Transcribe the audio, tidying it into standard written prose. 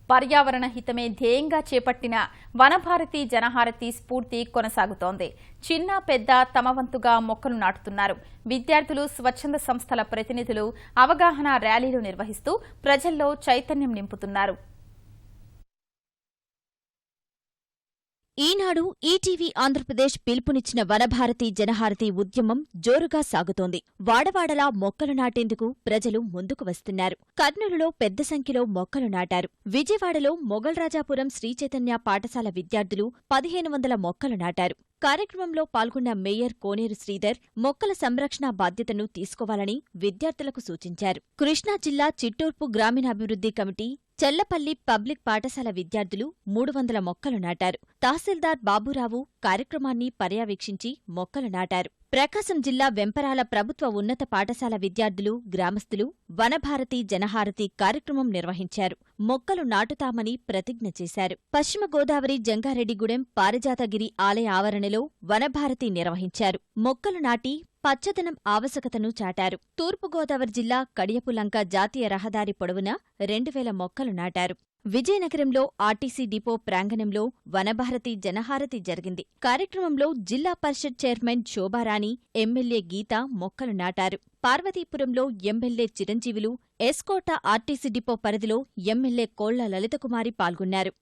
పర్యావరణ హితమే ధ్యేయంగా చేపట్టిన వనభారతి జనహారతి స్ఫూర్తి కొనసాగుతోంది. చిన్న పెద్ద తమ వంతుగా మొక్కలు నాటుతున్నారు. విద్యార్థులు, స్వచ్ఛంద సంస్థల ప్రతినిధులు అవగాహన ర్యాలీలు నిర్వహిస్తూ ప్రజల్లో చైతన్యం నింపుతున్నారు. ఈనాడు ఈటీవీ ఆంధ్రప్రదేశ్ పిలుపునిచ్చిన వనభారతి జనహారతి ఉద్యమం జోరుగా సాగుతోంది. వాడవాడలా మొక్కలు నాటేందుకు ప్రజలు ముందుకు వస్తున్నారు. కర్నూలులో పెద్ద సంఖ్యలో మొక్కలు నాటారు. విజయవాడలో మొగల్రాజాపురం శ్రీచైతన్య పాఠశాల విద్యార్థులు 1500 మొక్కలు నాటారు. కార్యక్రమంలో పాల్గొన్న మేయర్ కోనేరు శ్రీధర్ మొక్కల సంరక్షణ బాధ్యతను తీసుకోవాలని విద్యార్థులకు సూచించారు. కృష్ణా జిల్లా చిట్టూర్పు గ్రామీణాభివృద్ధి కమిటీ చెల్లపల్లి పబ్లిక్ పాఠశాల విద్యార్థులు 300 మొక్కలు నాటారు. తహసీల్దార్ బాబురావు కార్యక్రమాన్ని పర్యవేక్షించి మొక్కలు నాటారు. ప్రకాశం జిల్లా వెంపరాల ప్రభుత్వ ఉన్నత పాఠశాల విద్యార్థులు, గ్రామస్తులు వనభారతి జనహారతి కార్యక్రమం నిర్వహించారు. మొక్కలు నాటుతామని ప్రతిజ్ఞ చేశారు. పశ్చిమ గోదావరి జంగారెడ్డిగూడెం పారిజాతగిరి ఆలయ ఆవరణలో వనభారతి నిర్వహించారు. మొక్కలు నాటి పచ్చదనం ఆవశ్యకతను చాటారు. తూర్పుగోదావరి జిల్లా కడియపులంక జాతీయ రహదారి పొడవున 2000 మొక్కలు నాటారు. విజయనగరంలో ఆర్టీసీ డిపో ప్రాంగణంలో వనభారతి జనహారతి జరిగింది. కార్యక్రమంలో జిల్లా పరిషత్ చైర్మన్ శోభారాణి, ఎమ్మెల్యే గీత మొక్కలు నాటారు. పార్వతీపురంలో ఎమ్మెల్యే చిరంజీవులు, ఎస్కోట ఆర్టీసీ డిపో పరిధిలో ఎమ్మెల్యే కోళ్ల లలితకుమారి పాల్గొన్నారు.